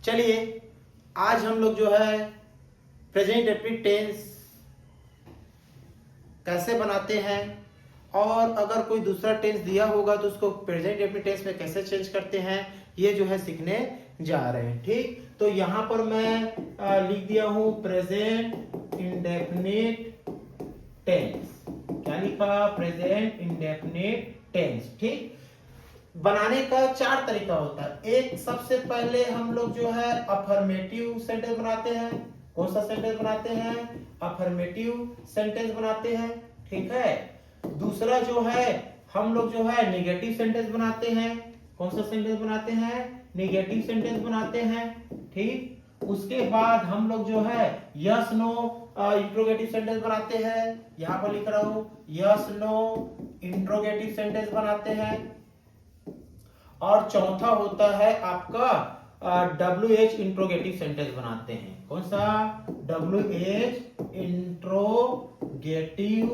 चलिए आज हम लोग जो है प्रेजेंट डेफिनिट टेंस कैसे बनाते हैं और अगर कोई दूसरा टेंस दिया होगा तो उसको प्रेजेंट डेफिनिट टेंस में कैसे चेंज करते हैं ये जो है सीखने जा रहे हैं। ठीक, तो यहाँ पर मैं लिख दिया हूं प्रेजेंट इंडेफिनिट टेंस। क्या लिखा? Present indefinite tense. ठीक, बनाने का चार तरीका होता है। एक, सबसे पहले हम लोग जो है अफर्मेटिव सेंटेंस बनाते हैं। कौन सा सेंटेंस बनाते हैं? अफर्मेटिव सेंटेंस बनाते हैं। ठीक है। दूसरा जो है हम लोग जो है नेगेटिव सेंटेंस बनाते हैं। कौन सा सेंटेंस बनाते हैं? नेगेटिव सेंटेंस बनाते हैं। ठीक, उसके बाद हम लोग जो है यस नो इंट्रोगेटिव सेंटेंस बनाते हैं। यहां पर लिख रहा हूं यस नो इंट्रोगेटिव सेंटेंस बनाते हैं। और चौथा होता है आपका WH इंट्रोगेटिव सेंटेंस बनाते हैं। कौन सा? WH इंट्रोगेटिव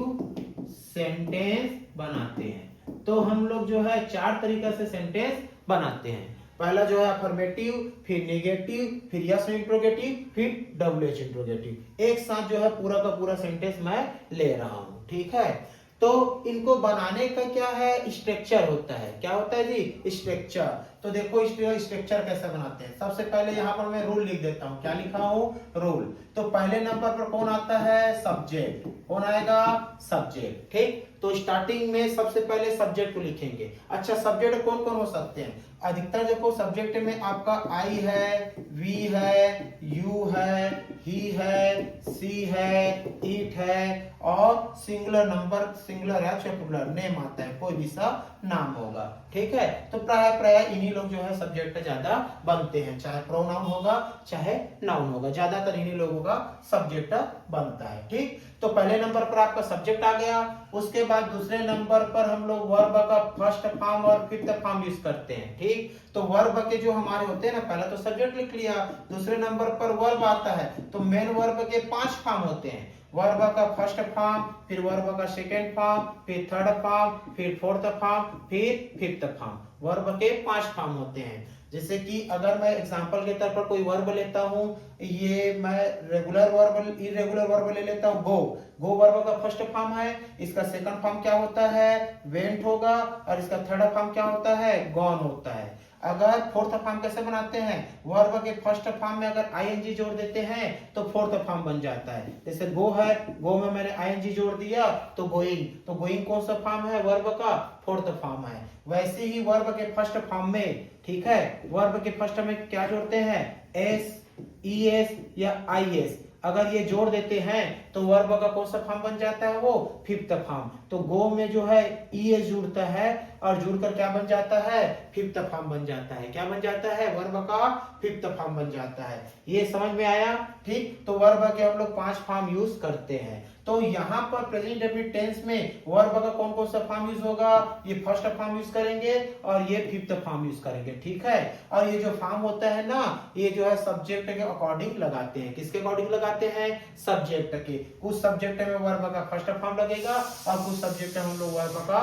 सेंटेंस बनाते हैं। तो हम लोग जो है चार तरीका से सेंटेंस बनाते हैं। पहला जो है अफर्मेटिव, फिर नेगेटिव, फिर यस इंट्रोगेटिव, फिर WH इंट्रोगेटिव। एक साथ जो है पूरा का पूरा सेंटेंस मैं ले रहा हूं। ठीक है, तो इनको बनाने का क्या है? स्ट्रक्चर होता है। क्या होता है जी? स्ट्रक्चर। तो देखो स्ट्रक्चर कैसे बनाते हैं। सबसे पहले यहाँ पर मैं रूल लिख देता हूँ। क्या लिखा हूँ? रूल। तो पहले नंबर पर कौन आता है? सब्जेक्ट। कौन आएगा? सब्जेक्ट। ठीक, तो स्टार्टिंग में सबसे पहले सब्जेक्ट को लिखेंगे। अच्छा, सब्जेक्ट कौन कौन हो सकते हैं? अधिकतर देखो सब्जेक्ट में आपका आई है, वी है, यू है, ही है, सी है, इट है और सिंगुलर नंबर, सिंगुलर है चाहे प्लुरल नेम आता है, कोई भी सा नाम होगा। ठीक है, तो प्राय इन्हीं लोग जो है सब्जेक्ट ज्यादा बनते हैं, चाहे प्रोनाउन होगा चाहे नाउन होगा, ज्यादातर इन्हीं लोगों का सब्जेक्ट बनता है। ठीक, तो पहले नंबर पर आपका सब्जेक्ट आ गया। उसके बाद दूसरे नंबर पर हम लोग वर्ब का फर्स्ट फॉर्म और फिफ्थ फॉर्म यूज करते हैं। ठीक, तो वर्ब के जो हमारे होते हैं ना, पहला तो सब्जेक्ट लिख लिया, दूसरे नंबर पर वर्ब आता है। तो मेन वर्ब के 5 फॉर्म होते हैं। वर्ब का फर्स्ट फॉर्म, फिर वर्ब का सेकेंड फॉर्म, फिर थर्ड फॉर्म, फिर फोर्थ फॉर्म, फिर फिफ्थ फॉर्म। वर्ब के 5 फॉर्म होते हैं। जैसे कि अगर मैं एग्जांपल के तौर पर कोई वर्ब लेता हूं, ये मैं रेगुलर वर्ब, इरेगुलर वर्ब ले लेता हूं। गो, गो वर्ब का फर्स्ट फॉर्म है। इसका सेकंड फॉर्म क्या होता है? वेंट होगा। और इसका थर्ड फॉर्म क्या होता है? गॉन होता है। अगर फोर्थ फॉर्म कैसे बनाते हैं? वर्ब के फर्स्ट फॉर्म में अगर आईएनजी जोड़ देते हैं तो फोर्थ फॉर्म बन जाता है। जैसे गो है, गो में मैंने आईएनजी जोड़ दिया तो गोइंग, तो गोइंग कौन सा फॉर्म है? वर्ब का फोर्थ फॉर्म है। वैसे ही वर्ब के फर्स्ट फॉर्म में, ठीक है, वर्ब के फर्स्ट में क्या जोड़ते हैं? एस, ईएस या आईएस। अगर ये जोड़ देते हैं तो वर्ब का कौन सा फॉर्म बन जाता है? वो फिफ्थ फॉर्म। तो गो में जो है ईएस जुड़ता है और जुड़कर क्या बन जाता है? फिफ्थ फॉर्म बन जाता है। क्या बन जाता है? वर्ब का फिफ्थ फॉर्म बन जाता है। ये समझ में आया? ठीक, तो वर्ब के हम लोग 5 फॉर्म यूज करते हैं। तो यहाँ पर प्रेजेंट डेफिनिट टेंस में वर्ब का कौन कौन सा फॉर्म यूज होगा? ये फर्स्ट फॉर्म यूज करेंगे और ये फिफ्थ फॉर्म यूज करेंगे। ठीक है, और ये जो फॉर्म होता है ना, ये जो है सब्जेक्ट के अकॉर्डिंग लगाते हैं। किसके अकॉर्डिंग लगाते हैं? सब्जेक्ट के। कुछ सब्जेक्ट में वर्ब का फर्स्ट फॉर्म लगेगा और कुछ सब्जेक्ट में हम लोग वर्ब का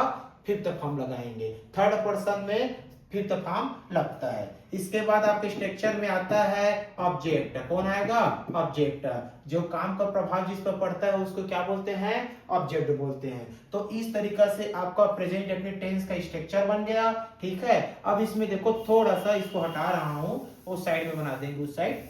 फिफ्थ फॉर्म लगाएंगे। थर्ड पर्सन में फिफ्थ फॉर्म लगता है। इसके बाद आपके स्ट्रक्चर में आता है ऑब्जेक्ट। कौन आएगा? ऑब्जेक्ट। जो काम का प्रभाव जिस पर पड़ता है उसको क्या बोलते हैं? ऑब्जेक्ट बोलते हैं। तो इस तरीका से आपका प्रेजेंट डेफिनिट टेंस का स्ट्रक्चर बन गया। ठीक है, अब इसमें देखो थोड़ा सा इसको हटा रहा हूं, उस साइड में बना देंगे, उस साइड।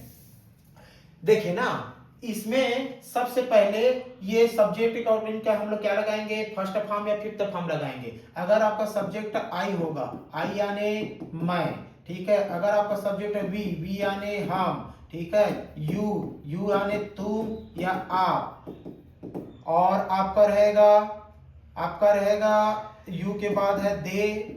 देखिए ना, इसमें सबसे पहले ये सब्जेक्ट के अकॉर्डिंग क्या हम लोग क्या लगाएंगे? फर्स्ट फॉर्म या फिफ्थ फॉर्म लगाएंगे। अगर आपका सब्जेक्ट आई होगा, आई यानी मैं, ठीक है। अगर आपका सब्जेक्ट वी, वी यानी हम, ठीक है। यू, यू यानी तुम या आप। और आपका रहेगा यू के बाद है दे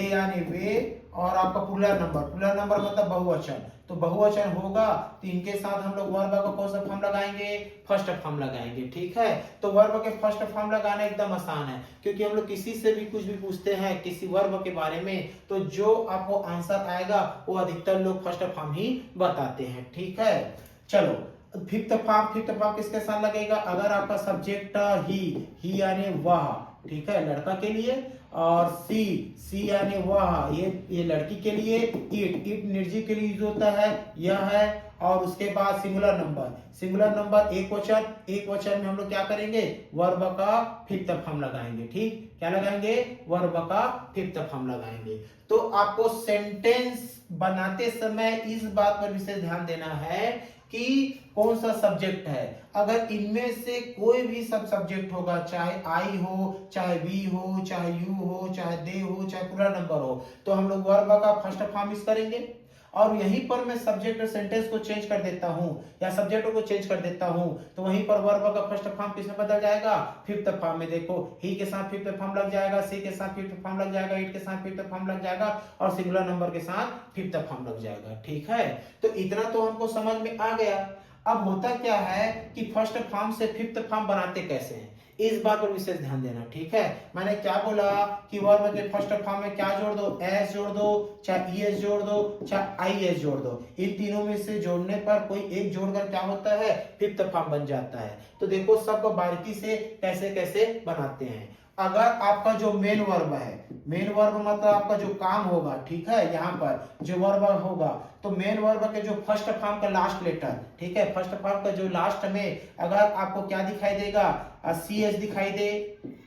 यानी वे। और आपका प्लुरल नंबर मतलब बहुवचन। तो बहुवचन होगा तो इनके साथ हम लोग वर्ब का कौन सा फॉर्म लगाएंगे? फर्स्ट फॉर्म लगाएंगे। ठीक है, तो वर्ब के फर्स्ट फॉर्म लगाना एकदम आसान है, क्योंकि हम लोग किसी से भी कुछ भी पूछते हैं किसी वर्ब के बारे में, तो जो आपको आंसर आएगा वो अधिकतर लोग फर्स्ट फॉर्म ही बताते हैं। ठीक है, चलो फिफ्थ फॉर्म किसके साथ लगेगा? अगर आपका सब्जेक्ट ही यानी वह, ठीक है, लड़का के लिए। और सी, सी यानी वह, ये लड़की के लिए। इट निर्जीव के लिए यूज होता है, यह है। और उसके बाद सिंगुलर नंबर, सिंगुलर नंबर एक वचन में हम लोग क्या करेंगे, वर्ब का फिफ्थ फॉर्म लगाएंगे। ठीक, क्या लगाएंगे, वर्ब का फिफ्थ फॉर्म लगाएंगे। तो आपको सेंटेंस बनाते समय इस बात पर विशेष ध्यान देना है कि कौन सा सब्जेक्ट है। अगर इनमें से कोई भी सब सब्जेक्ट होगा, चाहे आई हो, चाहे वी हो, चाहे यू हो, चाहे दे हो, चाहे पूरा नंबर हो, तो हम लोग वर्ब का फर्स्ट फॉर्म यूज करेंगे। और यहीं पर मैं सब्जेक्ट और सेंटेंस को चेंज कर देता हूं या सब्जेक्टों को चेंज कर देता हूं, तो वहीं पर वर्ब का फर्स्ट फॉर्म किसमें बदल जाएगा, फिफ्थ फॉर्म में। देखो, ही के साथ फिफ्थ फॉर्म लग जाएगा, सी के साथ फिफ्थ फॉर्म लग जाएगा, इट के साथ फिफ्थ फॉर्म लग जाएगा और सिंगुलर नंबर के साथ फिफ्थ फॉर्म लग जाएगा। ठीक है, तो इतना तो हमको समझ में आ गया। अब होता क्या है कि फर्स्ट फॉर्म से फिफ्थ फॉर्म बनाते कैसे हैं, इस बात पर विशेष ध्यान देना। ठीक है, मैंने क्या बोला कि वर्ब के फर्स्ट फॉर्म में क्या जोड़ दो, एस जोड़ दो, चाहे ईएस जोड़ दो, चाहे आईएस जोड़ दो। इन तीनों में से जोड़ने पर कोई एक जोड़कर क्या होता है, फिफ्थ फॉर्म बन जाता है। तो देखो सबको बारीकी से कैसे कैसे बनाते हैं। अगर आपका जो मेन वर्ब है, मेन वर्ब मतलब आपका जो काम होगा, ठीक है, यहाँ पर जो वर्ब होगा, तो मेन वर्ब के जो फर्स्ट फॉर्म का लास्ट लेटर, ठीक है, फर्स्ट फॉर्म का जो लास्ट में अगर आपको क्या दिखाई देगा, सी एस दिखाई दे,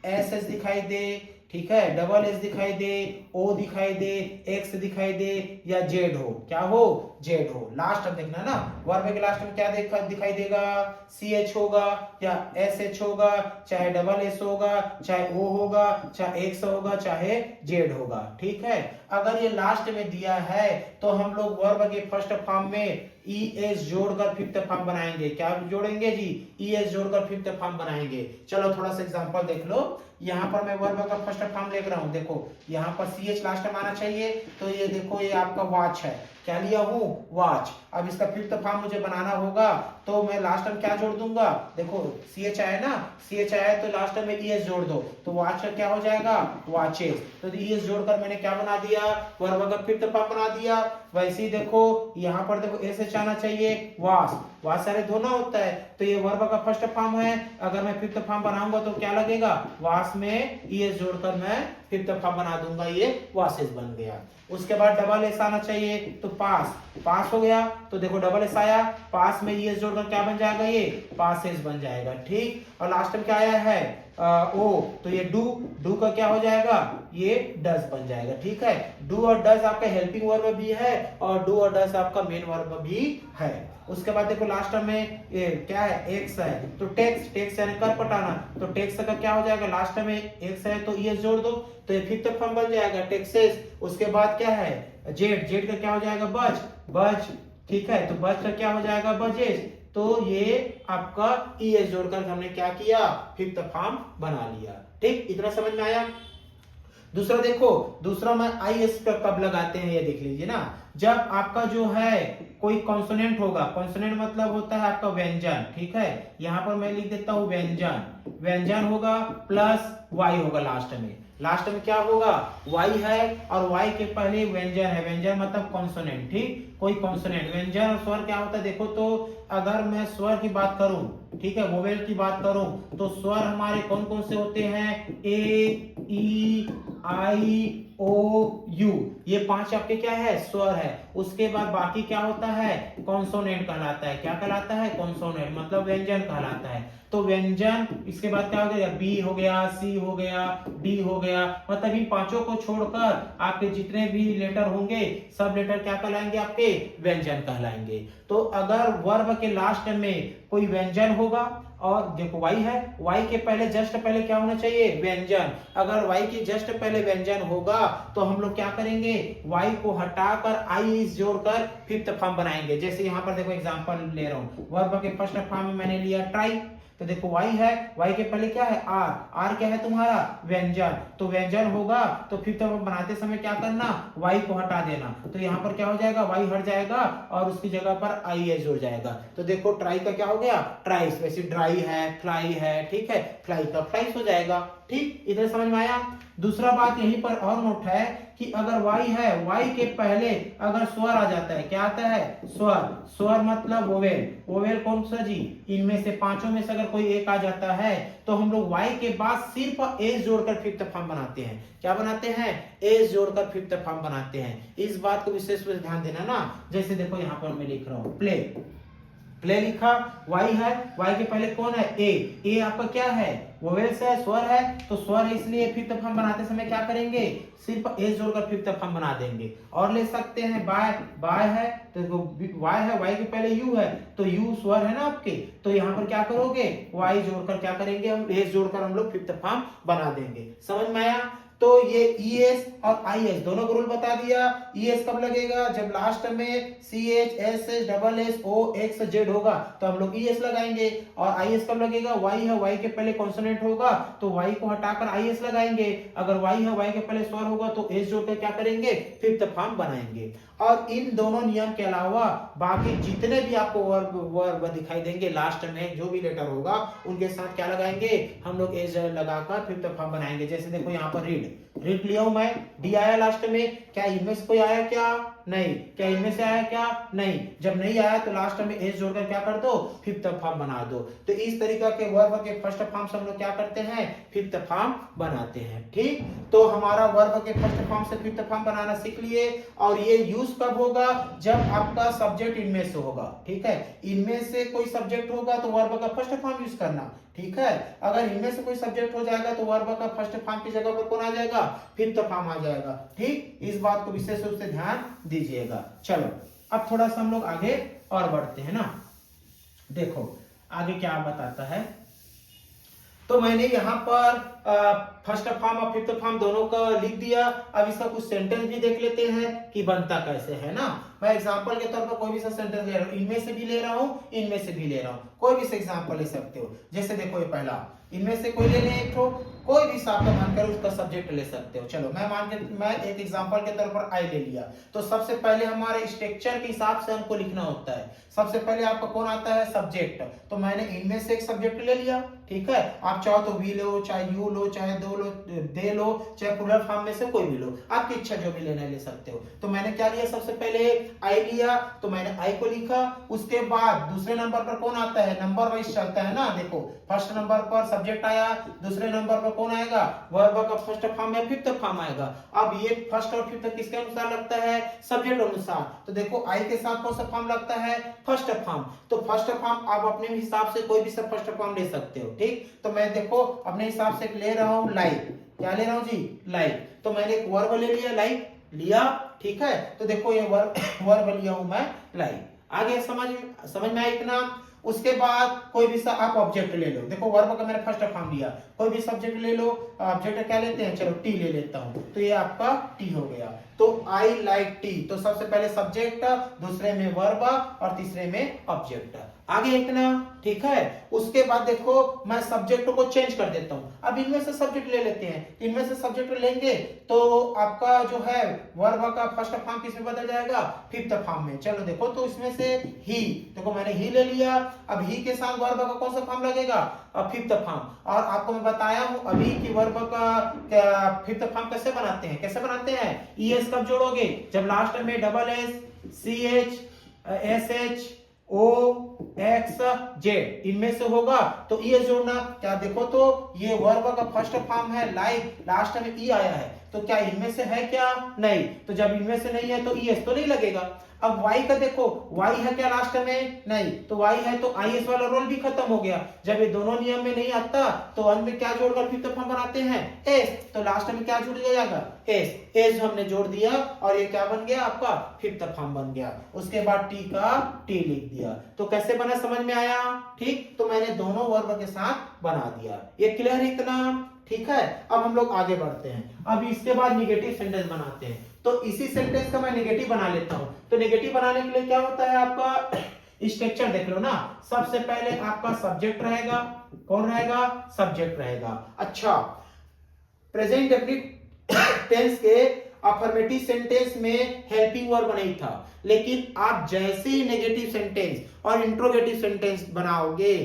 एस एस दिखाई दे, ठीक है, डबल एस दिखाई दे, ओ दिखाई दे, एक्स दिखाई दे, या जेड हो, क्या हो, जेड हो। लास्ट में देखना ना, वर्ब के लास्ट में क्या दिखाई देगा, सी एच होगा या एस एच होगा, चाहे डबल एस होगा, चाहे ओ होगा, चाहे एक्स होगा, चाहे जेड होगा। ठीक है, अगर ये लास्ट में दिया है तो हम लोग वर्ब के फर्स्ट फॉर्म में ई एस जोड़कर फिफ्थ फॉर्म बनाएंगे। क्या जोड़ेंगे जी, ई एस जोड़कर फिफ्थ फॉर्म बनाएंगे। चलो थोड़ा सा एग्जांपल देख लो। यहाँ पर मैं वर्ब का फर्स्ट फॉर्म लिख रहा हूँ, देखो यहाँ पर सी एच लास्ट में आना चाहिए, तो ये देखो ये आपका वॉच है, क्या लिया हूँ, वॉच। अब इसका फिफ्थ फॉर्म मुझे बनाना होगा, तो मैं लास्ट में क्या जोड़ दूंगा, देखो सी एच आया ना, सी एच आया तो लास्ट में ई एस जोड़ दो, तो वॉच का क्या हो जाएगा, वॉचेस। तो ई एस जोड़कर मैंने क्या बना दिया, वर्ब का फिफ्थ फॉर्म बना दिया। वैसे ही देखो यहाँ पर देखो एस एच आना चाहिए, वास, वास सारे धोना होता है, तो ये वर्ब का फर्स्ट फॉर्म है। अगर मैं फिफ्थ फॉर्म बनाऊंगा तो क्या लगेगा, वास में ई एस जोड़कर मैं फिफ्थ फॉर्म बना दूंगा, ये वासेस बन गया। उसके बाद डबल एस आना चाहिए, तो पास, पास हो गया, तो देखो डबल एस आया, पास में ई एस जोड़कर क्या बन जाएगा, ये पासेस बन जाएगा। ठीक, और लास्ट में क्या आया है, ओ, तो ये डू, डू का क्या हो जाएगा, ये डज बन जाएगा। ठीक है, डू और डज आपका हेल्पिंग वर्ब भी है और डू और डज आपका मेन वर्ब भी है। उसके बाद देखो लास्ट में ये क्या है, एक्स है, तो टेक्स, टेक्स यानी कर पटाना, तो टेक्स का क्या हो जाएगा, लास्ट में एक्स है तो ये जोड़ दो, तो ये फिफ्थ फॉर्म बन जाएगा, टेक्सेस। उसके बाद क्या है, जेड, जेड का क्या हो जाएगा, बज, बज। ठीक है, तो बज का क्या हो जाएगा, बजेस। तो ये आपका ई एस जोड़कर हमने क्या किया, फिफ्थ फॉर्म बना लिया। ठीक, इतना समझ में आया। दूसरा देखो, दूसरा में आई एस पे कब लगाते हैं ये देख लीजिए ना, जब आपका जो है कोई कॉन्सोनेंट होगा, कॉन्सोनेंट मतलब होता है आपका व्यंजन। ठीक है, यहाँ पर मैं लिख देता हूं व्यंजन, व्यंजन होगा प्लस वाई होगा लास्ट में, लास्ट में क्या होगा, वाई है और वाई के पहले व्यंजन है, व्यंजन मतलब कॉन्सोनेंट। ठीक, कोई कॉन्सोनेंट, व्यंजन और स्वर क्या होता है देखो, तो अगर मैं स्वर की बात करूं, ठीक है, वोवेल की बात करूं, तो स्वर हमारे कौन कौन से होते हैं, ए, ई, आई, ओ, यू, ये पांच आपके क्या है, स्वर है। उसके बाद बाकी क्या होता है, कॉन्सोनेंट कहलाता है। क्या कहलाता है, कॉन्सोनेंट मतलब व्यंजन कहलाता है। तो व्यंजन, इसके बाद क्या हो गया, बी हो गया, सी हो गया, डी हो गया, मतलब इन पांचों को छोड़कर आपके जितने भी लेटर होंगे सब लेटर क्या कहलाएंगे, आपके व्यंजन कहलाएंगे। तो अगर वर्ब के लास्ट में कोई व्यंजन होगा, और देखो वाई है, वाई के पहले जस्ट पहले क्या होना चाहिए, व्यंजन। अगर वाई के जस्ट पहले व्यंजन होगा तो हम लोग क्या करेंगे, वाई को हटाकर आई इस जोड़कर फिफ्थ फॉर्म बनाएंगे। जैसे यहाँ पर देखो एग्जांपल ले रहा हूँ, वर्ब के फर्स्ट फॉर्म में मैंने लिया ट्राई, तो देखो वाई है, वाई के पहले क्या है, आर, आर क्या है तुम्हारा, व्यंजन। तो व्यंजन होगा तो फिफ्थ फॉर्म बनाते समय क्या करना, वाई को हटा देना, तो यहाँ पर क्या हो जाएगा, वाई हट जाएगा और उसकी जगह पर आई एस जुड़ जाएगा। तो देखो ट्राई का क्या हो गया, ट्राइस, वैसे ड्राई है, फ्लाई है, ठीक है, फ्लाई का फ्लाइस हो जाएगा। ठीक, इधर समझ में आया। दूसरा बात यहीं पर और नोट है कि अगर y है, y के पहले अगर स्वर आ जाता है, क्या आता है? स्वर। स्वर मतलब वोवेल। वोवेल कौन सा जी? इनमें से पांचों में से अगर कोई एक आ जाता है तो हम लोग y के बाद सिर्फ एस जोड़कर फिफ्थ फॉर्म बनाते हैं। क्या बनाते हैं? एस जोड़कर फिफ्थ फॉर्म बनाते हैं। इस बात को विशेष रूप से ध्यान देना ना। जैसे देखो यहाँ पर मैं लिख रहा हूँ प्ले, प्ले लिखा, y है, y के पहले कौन है? ए आपका क्या है? वोवेल्स है, स्वर है, तो स्वर है, इसलिए फिफ्थ फॉर्म बनाते समय क्या करेंगे? सिर्फ एस जोड़कर फिफ्थ फॉर्म बना देंगे। और ले सकते हैं बाय, बाय है तो y है, y के पहले यू है, तो यू स्वर है ना आपके, तो यहाँ पर क्या करोगे? y जोड़कर क्या करेंगे? हम एस जोड़कर हम लोग फिफ्थ फॉर्म बना देंगे। समझ में आया? तो ये ES और IS दोनों को रूल बता दिया। ES कब लगेगा? जब लास्ट में CH SS double S O X Z होगा तो हम लोग ES लगाएंगे। और IS कब लगेगा? Y है, Y के पहले कॉन्सोनेंट होगा तो Y को हटाकर IS लगाएंगे। अगर Y है, Y के पहले स्वर होगा तो S जोड़कर क्या करेंगे? फिफ्थ फॉर्म बनाएंगे। और इन दोनों नियम के अलावा बाकी जितने भी आपको वर्ब दिखाई देंगे लास्ट में जो भी लेटर होगा उनके साथ क्या लगाएंगे? हम लोग एस लगाकर फिफ्थ फॉर्म बनाएंगे। जैसे देखो यहाँ पर रीड लिया हूं मैं, डी आया लास्ट में, क्या इनमें से कोई आया क्या? नहीं। क्या इनमें से आया क्या? नहीं। जब नहीं आया तो लास्ट में एस जोड़कर क्या कर दो? फिफ्थ फॉर्म बना दो। तो इस तरीका के वर्ब के फर्स्ट फॉर्म से हम लोग क्या करते हैं? फिफ्थ फॉर्म बनाते हैं। ठीक, तो हमारा वर्ब के फर्स्ट फॉर्म से फिफ्थ फॉर्म बनाना सीख लिए। और ये यूज कब होगा? जब आपका सब्जेक्ट इनमें से होगा। ठीक है, इनमें से कोई सब्जेक्ट होगा तो वर्ब का फर्स्ट फॉर्म यूज करना। ठीक है, अगर इनमें से कोई सब्जेक्ट हो जाएगा तो वर्ब का फर्स्ट फॉर्म की जगह पर कौन आ जाएगा? फिफ्थ फॉर्म आ जाएगा। ठीक, इस बात को विशेष रूप से ध्यान दीजिएगा। चलो अब थोड़ा सा हम लोग आगे और बढ़ते हैं ना। देखो आगे क्या बताता है, तो मैंने यहाँ पर फर्स्ट फॉर्म और फिफ्थ फॉर्म दोनों का लिख दिया। अब इसका कुछ सेंटेंस भी देख लेते हैं कि बनता कैसे है ना। मैं एग्जांपल के तौर पर कोई भी सा सेंटेंस ले रहा हूँ, इनमें से भी ले रहा हूँ, इनमें से भी ले रहा हूँ, कोई भी सा एग्जांपल ले सकते हो। जैसे देखो ये पहला, इनमें से कोई ले लें एक तो, कोई भी साथ मानकर उसका सब्जेक्ट ले सकते हो। चलो मैं एक एग्जांपल के तौर पर आई ले लिया। तो सबसे पहले हमारे स्ट्रक्चर के हिसाब से हमको लिखना होता है। सबसे पहले आपका कौन आता है? सब्जेक्ट। तो मैंने इनमें से एक सब्जेक्ट ले लिया। ठीक है, आप चाहो तो वी लो, चाहे यू लो, चाहे दो लो, दे लो, चाहे प्लूरल फॉर्म में से कोई भी लो, आपकी इच्छा जो भी लेना है ले सकते हो। तो मैंने क्या लिया? सबसे पहले आई लिया, तो मैंने आई को लिखा। उसके बाद दूसरे नंबर पर कौन आता है? नंबर वाइज चलता है ना। देखो फर्स्ट नंबर पर सब्जेक्ट आया, दूसरे नंबर पर कौन आएगा? वर्ब का फर्स्ट फॉर्म या फिफ्थ फॉर्म आएगा। अब ये फर्स्ट और फिफ्थ किसके अनुसार लगता है? सब्जेक्ट अनुसार। तो देखो आई के साथ कौन सा फॉर्म लगता है? First form. तो फर्स्ट फॉर्म आप अपने हिसाब से कोई भी सब फर्स्ट फॉर्म ले सकते हो। ठीक, तो मैं देखो अपने हिसाब से ले रहा हूं लाइक। क्या ले रहा हूं जी? लाइक। तो मैंने एक वर्ब ले लिया, लाइक लिया। ठीक है, तो देखो ये वर्ब लिया हूं मैं, लाइक। आगे समझ में आया इतना? उसके बाद कोई भी सा आप ऑब्जेक्ट ले लो। देखो वर्ब का मैंने फर्स्ट फॉर्म लिया, कोई भी सब्जेक्ट ले लो। ऑब्जेक्ट क्या लेते हैं? चलो टी ले लेता हूं, तो ये आपका टी हो गया। तो आई लाइक टी, तो सबसे पहले सब्जेक्ट, दूसरे में वर्ब और तीसरे में ऑब्जेक्ट। आगे इतना। ठीक है, उसके बाद देखो मैं सब्जेक्ट को चेंज कर देता हूं। अब इनमें से सब्जेक्ट ले लेते हैं। इनमें से सब्जेक्ट लेंगे तो आपका जो है वर्ब का फर्स्ट फॉर्म किस में बदल जाएगा? फिफ्थ फॉर्म में। चलो देखो, तो इसमें से ही, देखो मैंने ही ले लिया। अब ही के साथ वर्ब का कौन सा फॉर्म लगेगा? Fifth form. और आपको मैं बताया हूं अभी कि वर्ब का फिफ्थ फॉर्म कैसे बनाते हैं। कैसे बनाते हैं? ES कब जोड़ोगे? जब लास्ट में double S CH SH OX Z इनमें से होगा तो ES जोड़ना। क्या देखो, तो ये वर्ब का फर्स्ट फॉर्म है लाइक, लास्ट में ई आया है, तो क्या इनमें से है क्या? नहीं। तो जब इनमें से नहीं है तो ES तो नहीं लगेगा। अब y का देखो, y है क्या लास्ट में? नहीं। तो y है तो IS वाला रोल भी खत्म हो गया। जब ये दोनों नियम में नहीं आता तो अंत में क्या जोड़कर फिफ्थ फॉर्म बनाते हैं? S। तो लास्ट में क्या जुड़ जाएगा? S हमने जोड़ दिया और ये क्या बन गया? आपका फिफ्थ फॉर्म बन गया। उसके बाद टी का टी लिख दिया। तो कैसे बना? समझ में आया? ठीक, तो मैंने दोनों वर्ब के साथ बना दिया। ये क्लियर है इतना? ठीक है, अब हम लोग आगे बढ़ते हैं। अब इसके बाद निगेटिव सेंटेंस बनाते हैं। तो इसी सेंटेंस का मैं नेगेटिव बना लेता हूं। तो नेगेटिव बनाने के लिए क्या होता है? आपका स्ट्रक्चर देख लो ना। सबसे पहले आपका सब्जेक्ट रहेगा। कौन रहेगा? सब्जेक्ट रहेगा। अच्छा, प्रेजेंट डेफिनिट टेंस के अफर्मेटिव सेंटेंस में हेल्पिंग वर्ब नहीं था, लेकिन आप जैसे ही नेगेटिव सेंटेंस और इंट्रोगेटिव सेंटेंस बनाओगे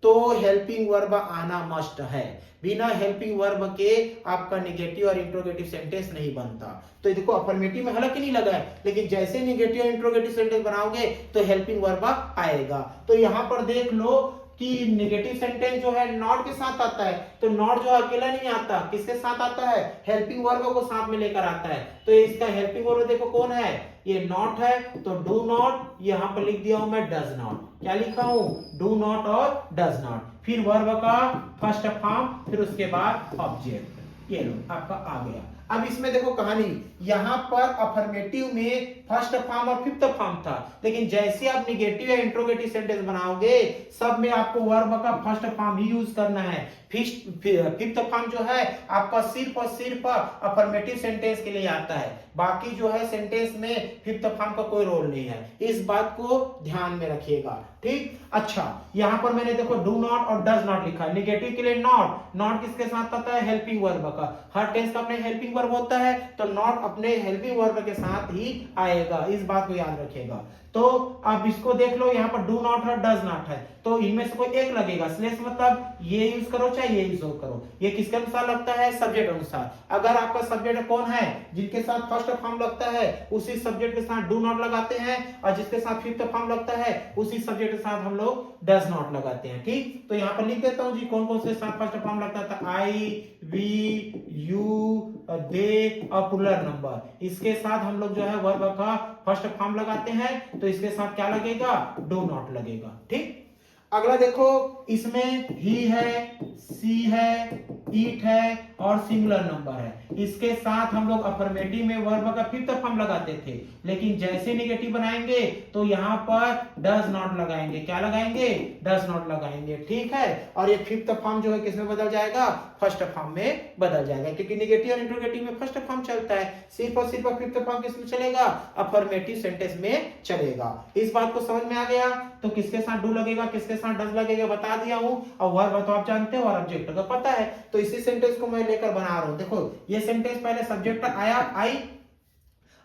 तो हेल्पिंग वर्ब आना मस्ट है। बिना हेल्पिंग वर्ब के आपका निगेटिव और इंट्रोगेटिव सेंटेंस नहीं बनता। तो देखो अफर्मेटिव में हालांकि नहीं लगा है, लेकिन जैसे निगेटिव और इंट्रोगेटिव सेंटेंस बनाओगे तो हेल्पिंग वर्ब आएगा। तो यहाँ पर देख लो कि निगेटिव सेंटेंस जो है नॉट के साथ आता है, तो नॉट जो अकेला नहीं आता, किसके साथ आता है, हेल्पिंग वर्ब को साथ में लेकर आता है। तो इसका हेल्पिंग वर्ब देखो कौन है, ये नॉट है, तो डू नॉट, यहाँ पर लिख दिया हूं मैं डज नॉट। क्या लिखा हूं, डू नॉट और डज नॉट। फिर वर्ब का फर्स्ट फॉर्म, फिर उसके बाद ऑब्जेक्ट, ये लो आपका आ गया। अब इसमें देखो कहानी, यहां पर अफर्मेटिव में फर्स्ट फॉर्म और फिफ्थ फॉर्म था, लेकिन जैसे आप निगेटिव या इंट्रोगेटिव सेंटेंस बनाओगे सब में आपको वर्ब का फर्स्ट फॉर्म ही यूज करना है। फिफ्थ फॉर्म जो है आपका सिर्फ और सिर्फ अफर्मेटिव सेंटेंस के लिए आता है, बाकी जो है सेंटेंस में फिफ्थ फॉर्म का कोई रोल नहीं है। इस बात को ध्यान में रखिएगा, ठीक। अच्छा, यहां पर मैंने देखो डू नॉट और डज नॉट लिखा। निगेटिव के लिए नॉट, नॉट किसके साथ आता है, हेल्पिंग वर्ब का। हर टेंस का अपने हेल्पिंग वर्ब होता है, तो नॉट अपने हेल्पिंग वर्ब के साथ ही आएगा, इस बात को याद रखिएगा। तो अब इसको देख लो, यहाँ पर डू नॉट है, डज नॉट है, तो इनमें से कोई एक लगेगा। स्लेश मतलब ये यूज करो चाहे ये यूज करो, ये किसके अनुसार लगता है, सब्जेक्ट अनुसार। अगर आपका सब्जेक्ट कौन है, जिनके साथ फर्स्ट फॉर्म लगता है उसी सब्जेक्ट के साथ डू नॉट लगाते हैं, और जिसके साथ फिफ्थ फॉर्म लगता है उसी सब्जेक्ट के साथ हम लोग डज नॉट लगाते हैं, ठीक। तो यहाँ पर लिख देता हूं जी कौन कौन से साथ फर्स्ट फॉर्म लगता था, आई, वी, यू, दे और प्लूरल नंबर। इसके साथ हम लोग जो है वर्ब का फर्स्ट फॉर्म लगाते हैं, तो इसके साथ क्या लगेगा, डू नॉट लगेगा, ठीक। अगला देखो, इसमें ही है, सी है, ईट है और सिंगुलर नंबर है। इसके साथ हम लोग अफर्मेटिव में वर्ब का फिफ्थ फॉर्म लगाते थे, लेकिन जैसे निगेटिव बनाएंगे तो यहाँ पर डज नॉट लगाएंगे। क्या लगाएंगे, डज नॉट लगाएंगे, ठीक है। और ये फिफ्थ फॉर्म जो है किसमें बदल जाएगा, फर्स्ट फॉर्म में बदल जाएगा, क्योंकि निगेटिव और इंट्रोगेटिव में फर्स्ट फॉर्म चलता है। सिर्फ और सिर्फ फिफ्थ फॉर्म किसमें चलेगा, अफर्मेटिव सेंटेंस में चलेगा। इस बात को समझ में आ गया। तो किसके साथ डू लगेगा, किसके साथ डज लगेगा बता दिया हूं, और वर्ब तो आप जानते हो और ऑब्जेक्ट का पता है। तो इसी सेंटेंस को मैं लेकर बना रहा हूं। देखो ये सेंटेंस पहले सब्जेक्ट आया, आई।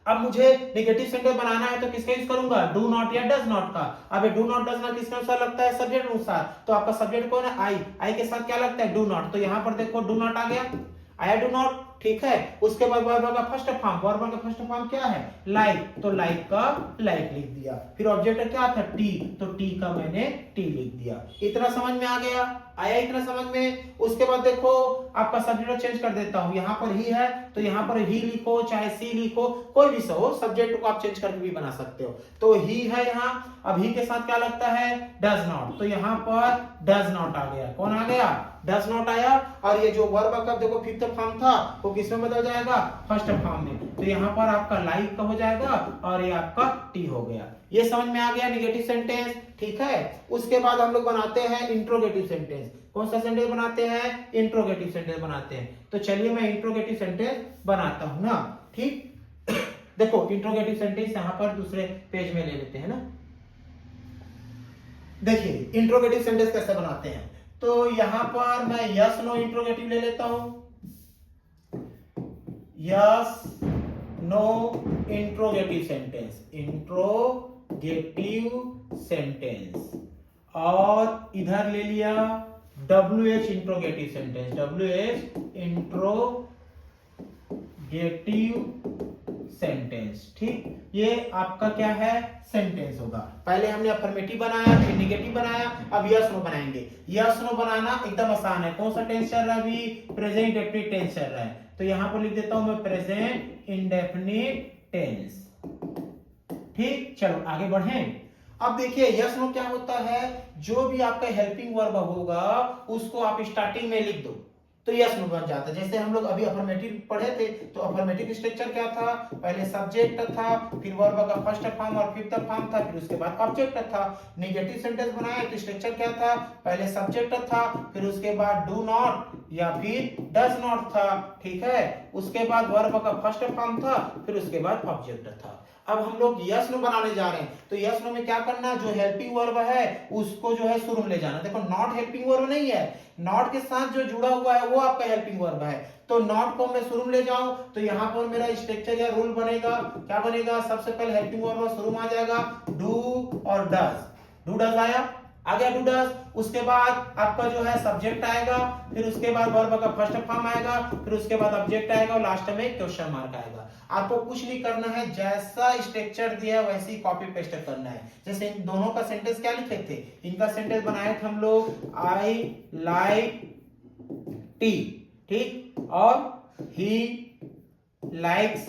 अब मुझे नेगेटिव सेंटेंस बनाना है, तो किसका यूज करूंगा, डू नॉट या डज नॉट का। अब डू नॉट डज नॉट किसके अनुसार लगता है, सब्जेक्ट अनुसार। तो आपका सब्जेक्ट कौन है, आई, आई के साथ क्या लगता है, डू नॉट। तो यहां पर देखो डू नॉट आ गया, आया डू नॉट, ठीक है। उसके बाद वर्ब का फर्स्ट फॉर्म, वर्ब का फर्स्ट फॉर्म क्या है, लाइक, तो लाइक का लाइक लिख दिया। फिर ऑब्जेक्ट क्या था, टी, तो टी का मैंने टी लिख दिया। इतना समझ में आ गया, आया इतना समझ में। उसके बाद देखो आपका सब्जेक्ट चेंज कर देता हूं, यहाँ पर ही है तो यहाँ पर ही लिखो, चाहे सी लिखो, कोई भी हो, सब्जेक्ट को आप चेंज करके भी बना सकते हो। तो ही है यहाँ, अब ही के साथ क्या लगता है, डज नॉट, तो यहाँ पर डज नॉट आ गया। कौन आ गया, डज नॉट आया। और ये जो वर्ब का देखो फिफ्थ फॉर्म था वो किसमें बदल जाएगा, फर्स्ट फॉर्म में। तो यहाँ पर आपका लाइक का हो जाएगा और ये आपका टी हो गया। ये समझ में आ गया निगेटिव सेंटेंस, ठीक है। उसके बाद हम लोग बनाते हैं इंट्रोगेटिव सेंटेंस। कौन सा सेंटेंस बनाते हैं, इंट्रोगेटिव सेंटेंस बनाते हैं। तो चलिए मैं इंट्रोगेटिव सेंटेंस बनाता हूं ना, ठीक। देखो इंट्रोगेटिव सेंटेंस यहाँ पर दूसरे पेज में ले लेते हैं ना। देखिए इंट्रोगेटिव सेंटेंस कैसे बनाते हैं, तो यहां पर मैं यस नो इंट्रोगेटिव ले लेता हूं, yes no interrogative sentence, interrogative sentence. और इधर ले लिया WH interrogative sentence, WH interrogative sentence, ठीक। ये आपका क्या है, सेंटेंस होगा। पहले हमने अफर्मेटिव बनाया, फिर निगेटिव बनाया, अब यस नो बनाएंगे। यस नो बनाना एकदम आसान है। कौन सा टेंस चल रहा है अभी, प्रेजेंट इंडेफिनिट टेंस चल रहा है, तो यहां पर लिख देता हूं मैं प्रेजेंट इंडेफिनिट टेंस, ठीक। चलो आगे बढ़ें। अब देखिए यस नो क्या होता है, जो भी आपका हेल्पिंग वर्ब होगा उसको आप स्टार्टिंग में लिख दो तो यस नो बन जाता है। जैसे हम लोग अभी अफर्मेटिव पढ़े थे, तो अफर्मेटिव स्ट्रक्चर क्या था, पहले सब्जेक्ट था, फिर वर्ब का फर्स्ट फॉर्म और फिफ्थ फॉर्म था, फिर उसके बाद ऑब्जेक्ट था। नेगेटिव सेंटेंस बनाया तो स्ट्रक्चर क्या था, पहले सब्जेक्ट था, फिर उसके बाद डू नॉट या फिर डज नॉट था, ठीक है। उसके बाद वर्ब का फर्स्ट फॉर्म था, फिर उसके बाद ऑब्जेक्ट था। अब हम लोग यस नो बनाने जा रहे हैं, तो यस नो में क्या करना, जो हेल्पिंग वर्ब है उसको जो है शुरू में ले जाना। देखो नॉट हेल्पिंग वर्ब नहीं है, नॉट के साथ जो जुड़ा हुआ है वो आपका हेल्पिंग वर्ब है। तो नॉट को मैं शुरू में ले जाऊं तो यहाँ पर मेरा स्ट्रक्चर या रूल बनेगा, क्या बनेगा, सबसे पहले हेल्पिंग वर्ब शुरू में आ जाएगा डू और डज। डू डज आ गया डू डज। उसके बाद आपका जो है सब्जेक्ट आएगा, फिर उसके बाद वर्ब का फर्स्ट फॉर्म आएगा, फिर उसके बाद ऑब्जेक्ट आएगा और लास्ट में क्वेश्चन मार्क आएगा। आपको कुछ नहीं करना है, जैसा स्ट्रक्चर दिया है वैसे ही कॉपी पेस्ट करना है। जैसे इन दोनों का सेंटेंस क्या लिखे थे, इनका सेंटेंस बनाए थे हम लोग आई लाइक टी, ठीक, और ही लाइक्स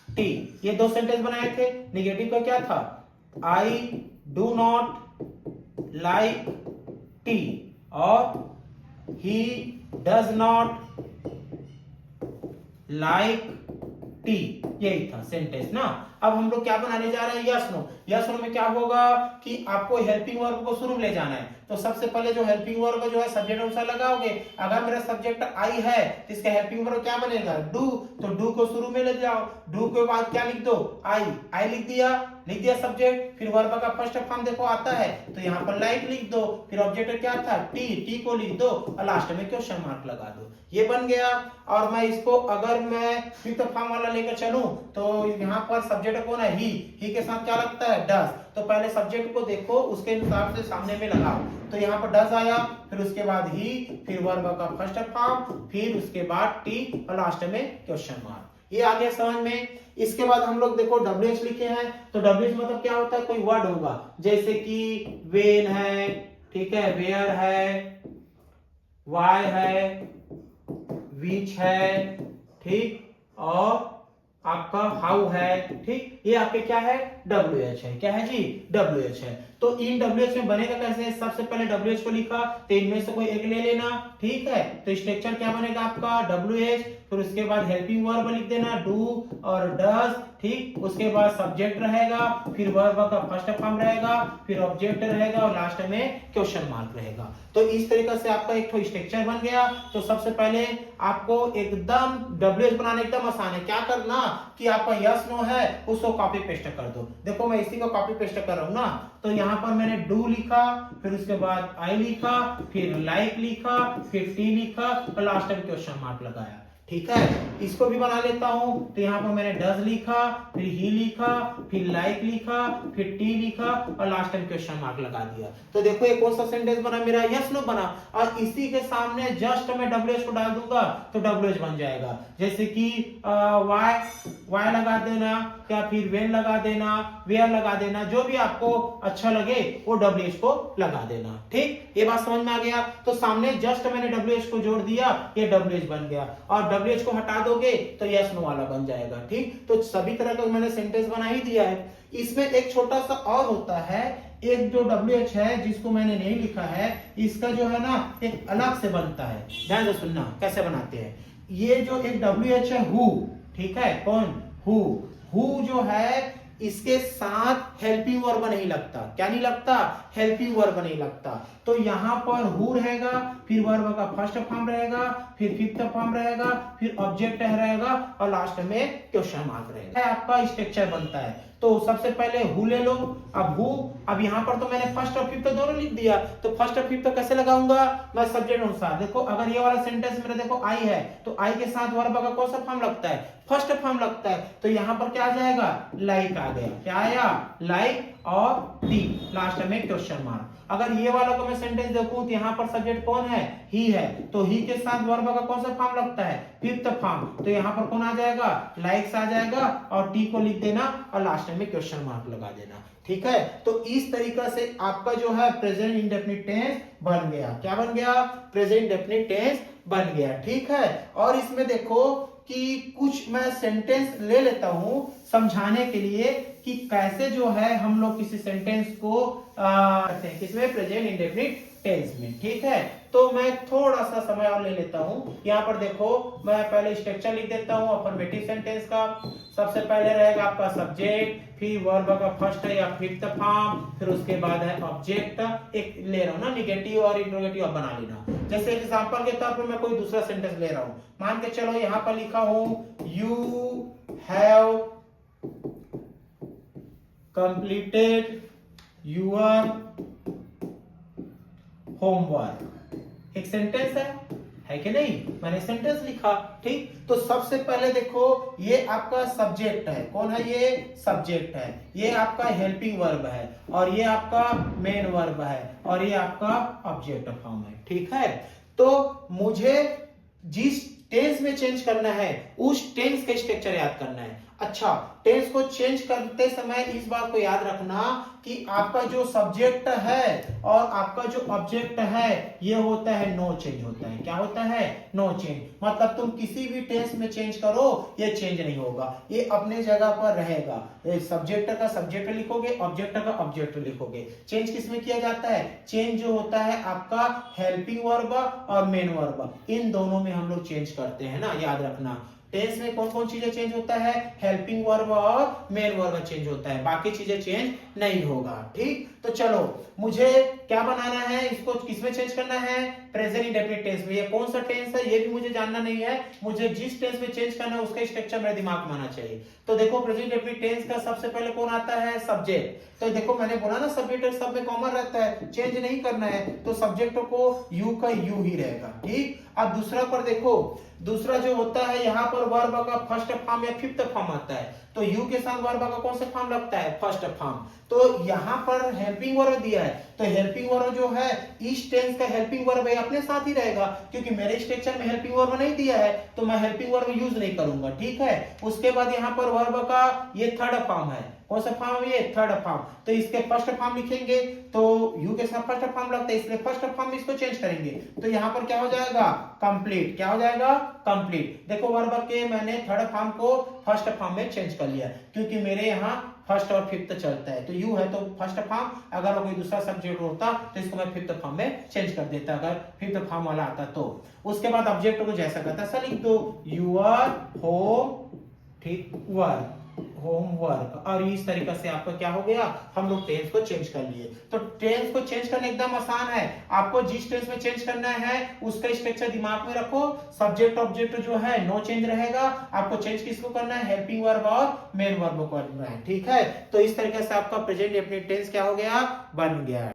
टी, ये दो सेंटेंस बनाए थे। निगेटिव का क्या था, I do not like tea और he does not like tea, यही था सेंटेंस ना। अब हम लोग क्या बनाने जा रहे हैं, यस नो। यस नो में क्या होगा कि आपको हेल्पिंग वर्ब को शुरू में ले जाना है। तो सबसे पहले जो हेल्पिंग वर्ब जो है सब्जेक्ट अनुसार लगाओगे। अगर मेरा सब्जेक्ट आई है तो इसका हेल्पिंग वर्ब क्या बनेगा, डू, तो डू को शुरू में ले जाओ। डू के बाद क्या लिख दो, आई, आई लिख दिया सब्जेक्ट, फिर वर्ब का फर्स्ट फॉर्म देखो आता है तो यहाँ पर लाइक लिख दो, फिर ऑब्जेक्ट क्या था, टी, टी को लिख दो और लास्ट में क्वेश्चन मार्क लगा दो, ये बन गया। और मैं इसको अगर मैं फिफ्थ फॉर्म वाला लेकर चलूं तो यहाँ पर सब्जेक्ट कौन है, ही के साथ क्या लगता है, डज। तो पहले सब्जेक्ट को देखो, उसके हिसाब से सामने में लगाओ। तो यहाँ पर डज आया, फिर उसके बाद ही, फिर वर्ब का फर्स्ट फॉर्म, फिर उसके बाद टी और लास्ट में क्वेश्चन मार्क। ये आ गया समझ में। इसके बाद हम लोग देखो WH लिखे हैं। तो WH मतलब क्या होता है, कोई वर्ड होगा, जैसे कि वेन है, ठीक है, वेयर है, वाई है, विच है, ठीक, और आपका हाउ है, ठीक, ये आपके क्या है, WH है। क्या है जी, WH है। तो इन WH में बनेगा कैसे, सबसे पहले WH को लिखा तो इनमें से कोई एक ले लेना, ठीक है। तो स्ट्रक्चर क्या बनेगा आपका, WH, फिर उसके बाद हेल्पिंग वर्ब लिख देना, डू और डज, ठीक, उसके बाद सब्जेक्ट रहेगा, फिर वर्ब का फर्स्ट फॉर्म रहेगा, फिर ऑब्जेक्ट रहेगा और लास्ट में क्वेश्चन मार्क रहेगा। तो इस तरीके से आपका एक स्ट्रक्चर बन गया। तो सबसे पहले आपको एकदम WH बनाना एकदम आसान है। क्या करना कि आपका यस नो है उसको कॉपी पेस्ट कर दो। देखो मैं इसी को कॉपी पेस्ट कर रहा हूं ना, तो यहाँ पर मैंने डू लिखा, फिर उसके बाद आई लिखा, फिर लाइक लिखा, फिर टी लिखा और लास्ट में क्वेश्चन मार्क लगाया, ठीक है। इसको भी बना लेता हूं। तो यहाँ पर मैंने डज लिखा, फिर ही लिखा, फिर लाइक लिखा, फिर टी लिखा और लास्ट टाइम क्वेश्चन मार्क लगा दिया। तो देखो ये कौन सा सेंटेंस बना मेरा, यस नो बना। और इसी के सामने जस्ट मैं WH को डाल दूंगा तो WH बन जाएगा। जैसे कि वाई लगा देना, या फिर वेन लगा देना, वेयर लगा देना, जो भी आपको अच्छा लगे वो WH को लगा देना, ठीक। ये बात समझ में आ गया। तो सामने जस्ट मैंने WH को जोड़ दिया, ये WH बन गया। और WH को हटा दोगे तो यस नो वाला बन जाएगा, ठीक। तो सभी तरह का मैंने सेंटेंस बना ही दिया है। इसमें एक छोटा सा और होता है, एक जो WH है जिसको मैंने नहीं लिखा है, इसका जो है ना एक अलग से बनता है। ध्यान से सुनना कैसे बनाते हैं। ये जो एक WH है हु, ठीक है, कौन, हु जो है इसके साथ हेल्पिंग वर्ब नहीं लगता। क्या नहीं लगता, हेल्पिंग वर्ब नहीं लगता। तो यहाँ पर हु रहेगा, फिर वर्ब का फर्स्ट फॉर्म रहेगा, फिर फिफ्थ फॉर्म रहेगा, फिर ऑब्जेक्ट रहेगा और लास्ट में क्वेश्चन मार्क रहेगा। आपका स्ट्रक्चर बनता है। तो सबसे पहले हु ले लो। अब यहाँ पर तो मैंने फर्स्ट और फिफ्थ दोनों लिख दिया। तो फर्स्ट और फिफ्थ कैसे लगाऊंगा मैं, सब्जेक्ट अनुसार। देखो अगर ये वाला सेंटेंस मेरा देखो आई है तो आई के साथ वर्ब का कौन सा फॉर्म लगता है, फर्स्ट फॉर्म लगता है। तो यहाँ पर क्या आ जाएगा, लाइक आ गया। क्या आया, लाइक और टी, लास्ट में क्वेश्चन मार्क। अगर ये वाला को मैं सेंटेंस देखूं तो यहाँ पर सब्जेक्ट कौन है, ही है। तो ही के साथ वर्ब का कौन सा फॉर्म लगता है, फिफ्थ फॉर्म। तो यहाँ पर कौन आ जाएगा, लाइक्स आ जाएगा और टी को लिख देना और लास्ट में क्वेश्चन मार्क लगा देना, ठीक है। तो इस तरीका से आपका जो है प्रेजेंट इंडेफिनिट टेंस बन गया। क्या बन गया, प्रेजेंट इंडेफिनिट टेंस बन गया, ठीक है। और इसमें देखो कि कुछ मैं सेंटेंस ले लेता हूं समझाने के लिए कि कैसे जो है हम लोग किसी सेंटेंस को करते हैं, किसमें, प्रेजेंट इंडेफिनिट टेंस में, ठीक है। तो मैं थोड़ा सा समय और ले लेता हूं। यहाँ पर देखो मैं पहले स्ट्रक्चर लिख देता हूं अफर्मेटिव सेंटेंस का। सबसे पहले रहेगा आपका सब्जेक्ट, फिर वर्ब का फर्स्ट या फिफ्थ फॉर्म, फिर उसके बाद है ऑब्जेक्ट। एक ले रहा हूं ना, निगेटिव और इंट्रोगेटिव बना लेना। जैसे एग्जांपल के तौर पर मैं कोई दूसरा सेंटेंस ले रहा हूं। मान के चलो यहाँ पर लिखा हूं, you have completed your homework. एक सेंटेंस है, है कि नहीं, मैंने सेंटेंस लिखा। ठीक, तो सबसे पहले देखो ये आपका सब्जेक्ट है, कौन है ये, सब्जेक्ट है, ये आपका हेल्पिंग वर्ब है, और ये आपका मेन वर्ब है, और ये आपका ऑब्जेक्ट फॉर्म है। ठीक है, तो मुझे जिस टेंस में चेंज करना है उस टेंस का स्ट्रक्चर याद करना है। अच्छा, टेंस को चेंज करते समय इस बात को याद रखना कि आपका जो सब्जेक्ट है और आपका जो ऑब्जेक्ट है ये होता है नो चेंज होता है। क्या होता है, नो चेंज। मतलब तुम किसी भी टेंस में चेंज करो ये चेंज नहीं होगा, ये अपने जगह पर रहेगा। सब्जेक्ट का सब्जेक्ट लिखोगे, ऑब्जेक्ट का ऑब्जेक्ट लिखोगे। चेंज किस में किया जाता है, चेंज जो होता है आपका हेल्पिंग वर्ब और मेन वर्ब, इन दोनों में हम लोग चेंज करते हैं ना, याद रखना। टेंस में कौन कौन चीजें चेंज होता है, हेल्पिंग वर्ब और मेन वर्ब चेंज होता है, बाकी चीजें चेंज नहीं होगा। ठीक, तो चलो मुझे क्या बनाना है, इसको किसमें चेंज करना है, प्रेजेंट इंडेफिनिट टेंस में। ये कौन सा टेंस है ये भी मुझे जानना नहीं है, मुझे जिस टेंस में चेंज करना है उसका स्ट्रक्चर मेरे दिमाग में आना चाहिए। तो देखो प्रेजेंट इंडेफिनिट टेंस का सबसे पहले कौन आता है, सब्जेक्ट। तो देखो मैंने बोला ना सब्जेक्ट सब में कॉमन रहता है, चेंज नहीं करना है, तो सब्जेक्ट को यू का यू ही रहेगा। ठीक, अब दूसरा पर देखो, दूसरा जो होता है यहाँ पर वर्ब का फर्स्ट फॉर्म या फिफ्थ फॉर्म आता है, तो यू के साथ वर्ब का कौन सा फॉर्म लगता है, फर्स्ट फॉर्म। तो यहाँ पर हेल्पिंग वर्ब दिया है, तो हेल्पिंग वर्ब जो है इस टेंस का हेल्पिंग वर्ब अपने साथ ही रहेगा, क्योंकि मेरे स्ट्रक्चर में हेल्पिंग वर्ब नहीं दिया है तो मैं हेल्पिंग वर्ब यूज नहीं करूंगा। ठीक है, उसके बाद यहाँ पर वर्ब का ये थर्ड फॉर्म है, कौन सा फॉर्म है ये, थर्ड फॉर्म। तो इसके फर्स्ट फॉर्म लिखेंगे तो यू के साथ फर्स्ट फॉर्म लगता है, इसलिए फर्स्ट फॉर्म में इसको चेंज करेंगे, तो यहाँ पर क्या हो जाएगा, कंप्लीट। क्या हो जाएगा, कंप्लीट। देखो वर्ब के मैंने थर्ड फॉर्म को फर्स्ट फॉर्म में चेंज कर लिया, क्योंकि मेरे यहाँ फर्स्ट और फिफ्थ चलता है। तो यू है तो फर्स्ट फॉर्म, अगर कोई दूसरा सब्जेक्ट होता तो इसको मैं फिफ्थ फॉर्म में चेंज कर देता, अगर फिफ्थ फॉर्म वाला आता तो। उसके बाद ऑब्जेक्ट को जैसा कहता है ऐसा लिख दो, यूर होम, ठीक, वर्क, होमवर्क। और इस तरीके से आपका क्या हो गया, हम लोग टेंस को चेंज कर लिए। तो टेंस को चेंज करना एकदम आसान है, आपको जिस टेंस में चेंज करना है उसका स्ट्रक्चर दिमाग में रखो। सब्जेक्ट ऑब्जेक्ट जो है नो चेंज रहेगा, आपको चेंज किसको करना है, हेल्पिंग वर्ब और मेन वर्ब को करना है। ठीक है, तो इस तरीके से आपका प्रेजेंट इंडेफिनिट टेंस क्या हो गया, बन गया।